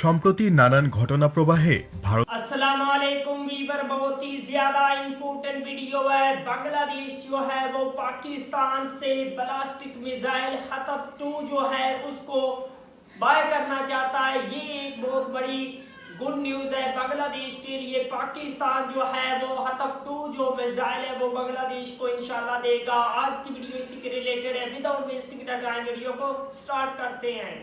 সম্প্রতি নানান ঘটনা প্রবাহে ভারত अस्सलाम वालेकुम वीवर, बहुत ही ज्यादा इम्पोर्टेंट वीडियो है। बांग्लादेश जो है वो पाकिस्तान से बैलिस्टिक मिसाइल हतफ 2 जो है उसको बाय करना चाहता है। ये एक बहुत बड़ी गुड न्यूज़ है बांग्लादेश के लिए। पाकिस्तान जो है वो हतफ 2 जो मिसाइल है वो बांग्लादेश को इंशाल्लाह देगा। आज की वीडियो इसी के रिलेटेड है। Without wasting the time video को स्टार्ट करते हैं।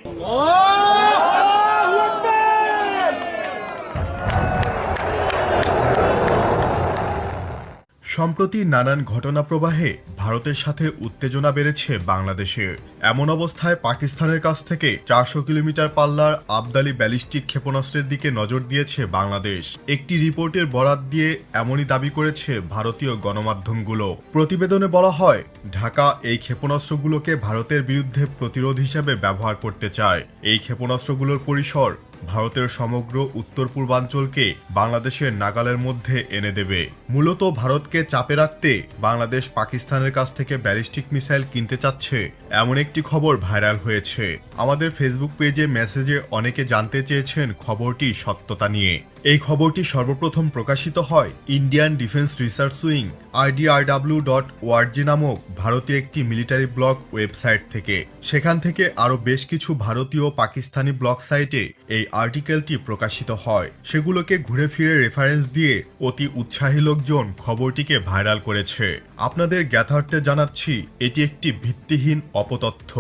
সম্প্রতি নানান ঘটনা প্রবাহে ভারতের সাথে উত্তেজনা বেড়েছে বাংলাদেশের। এমন অবস্থায় পাকিস্তানের কাছ থেকে 400 কিলোমিটার পাল্লার আবদালি ব্যালিস্টিক ক্ষেপণাস্ত্রের দিকে নজর দিয়েছে বাংলাদেশ। একটি রিপোর্টের বরাত দিয়ে এমনই দাবি করেছে ভারতীয় গণমাধ্যমগুলো। প্রতিবেদনে বলা হয়, ঢাকা এই ক্ষেপণাস্ত্রগুলোকে ভারতের বিরুদ্ধে প্রতিরোধ হিসেবে ব্যবহার করতে চায়। এই ক্ষেপণাস্ত্রগুলোর পরিসর ভারতের সমগ্র উত্তর পূর্বাঞ্চলকে বাংলাদেশের নাগালের মধ্যে এনে দেবে। মূলত ভারতকে চাপে রাখতে বাংলাদেশ পাকিস্তানের কাছ থেকে ব্যালিস্টিক মিসাইল কিনতে চাচ্ছে, এমন একটি খবর ভাইরাল হয়েছে। আমাদের ফেসবুক পেজে মেসেজে অনেকে জানতে চেয়েছেন খবরটি সত্যতা নিয়ে। এই খবরটি সর্বপ্রথম প্রকাশিত হয় Indian defence research wing IDRW.org নামক ভারতীয় একটি মিলিটারি ব্লগ ওয়েবসাইট থেকে। সেখান থেকে আরও বেশ কিছু ভারতীয় পাকিস্তানি ব্লগ সাইটে এই আর্টিকেলটি প্রকাশিত হয়। সেগুলোকে ঘুরে ফিরে রেফারেন্স দিয়ে অতি উৎসাহী লোকজন খবরটিকে ভাইরাল করেছে। আপনাদের জ্ঞাতার্থে জানাচ্ছি, এটি একটি ভিত্তিহীন অপতথ্য।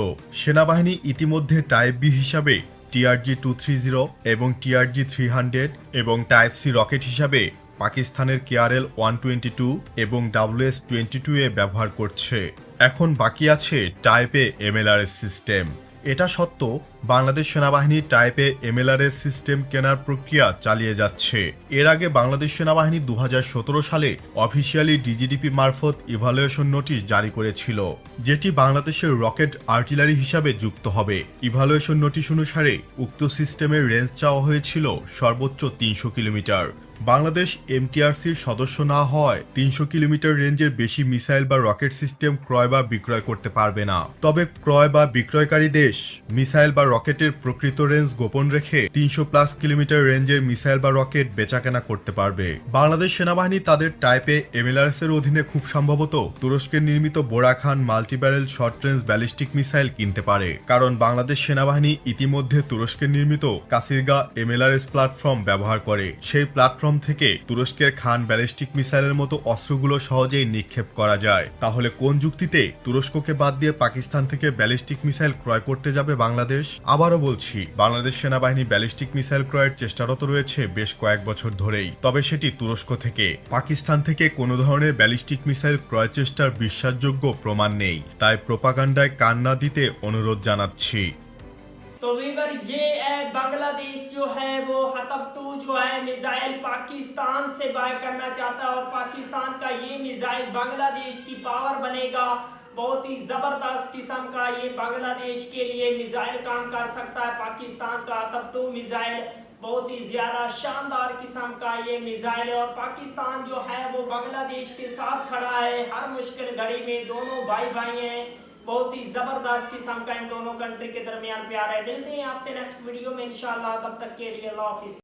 সেনাবাহিনী ইতিমধ্যে টাইপ বি হিসাবে TRG-230 এবং TRG-300 এবং টাইপ সি রকেট হিসাবে পাকিস্তানের KRL-122 এবং WS-22 এ ব্যবহার করছে। এখন বাকি আছে টাইপে MLRS সিস্টেম। এটা সত্য, বাংলাদেশ সেনাবাহিনী টাইপে MLRS সিস্টেম কেনার প্রক্রিয়া চালিয়ে যাচ্ছে। এর আগে বাংলাদেশ সেনাবাহিনী 2017 সালে অফিসিয়ালি DGDP মারফত ইভালুয়েশন নোটিশ জারি করেছিল, যেটি বাংলাদেশের রকেট আর্টিলারি হিসাবে যুক্ত হবে। ইভালুয়েশন নোটিশ অনুসারে উক্ত সিস্টেমের রেঞ্জ চাওয়া হয়েছিল সর্বোচ্চ 300 কিলোমিটার। বাংলাদেশ MTRCর সদস্য না হওয়ায় 300 কিলোমিটার রেঞ্জের বেশি মিসাইল বা রকেট সিস্টেম ক্রয় বা বিক্রয় করতে পারবে না। তবে ক্রয় বা বিক্রয়কারী দেশ মিসাইল বা রকেটের প্রকৃত রেঞ্জ গোপন রেখে 300+ কিলোমিটার রেঞ্জের মিসাইল বা রকেট বেচাকেনা করতে পারবে। বাংলাদেশ সেনাবাহিনী তাদের টাইপে MLRS এর অধীনে খুব সম্ভবত তুরস্কের নির্মিত Borakhan multibarrel short range ballistic missile কিনতে পারে, কারণ বাংলাদেশ সেনাবাহিনী ইতিমধ্যে তুরস্কের নির্মিত কাসিরগা MLRS প্ল্যাটফর্ম ব্যবহার করে। সেই প্ল্যাটফর্ম থেকে তুরস্কের খান ব্যালিস্টিক মিসাইলের মতো অস্ত্রগুলো সহজেই নিক্ষেপ করা যায়। তাহলে কোন যুক্তিতে তুরস্ককে বাদ দিয়ে পাকিস্তান থেকে ব্যালিস্টিক মিসাইল ক্রয় করতে যাবে বাংলাদেশ? আবারও বলছি, বাংলাদেশ সেনাবাহিনী ব্যালিস্টিক মিসাইল ক্রয়ের চেষ্টারত রয়েছে বেশ কয়েক বছর ধরেই, তবে সেটি তুরস্ক থেকে। পাকিস্তান থেকে কোনো ধরনের ব্যালিস্টিক মিসাইল ক্রয় চেষ্টার বিশ্বাসযোগ্য প্রমাণ নেই, তাই প্রোপাগান্ডায় কান না দিতে অনুরোধ জানাচ্ছি। तो वीवर ये है बांग्लादेश जो है वो हतफ 2 जो है मिसाइल पाकिस्तान से बाय करना चाहता है और पाकिस्तान का ये मिसाइल बांग्लादेश की पावर बनेगा। बहुत ही जबरदस्त किस्म का ये बांग्लादेश के लिए मिसाइल काम कर सकता है। पाकिस्तान का हतफ 2 मिसाइल बहुत ही ज्यादा शानदार किस्म का ये मिसाइल है और पाकिस्तान जो है वो बांग्लादेश के साथ खड़ा है हर मुश्किल घड़ी में। दोनों भाई भाई हैं, बहुत ही जबरदस्त किस्म का इन दोनों कंट्री के दरमियान प्यार है। मिलते हैं आपसे नेक्स्ट वीडियो में इंशाल्लाह, तब तक के लिए अल्लाह हाफिज।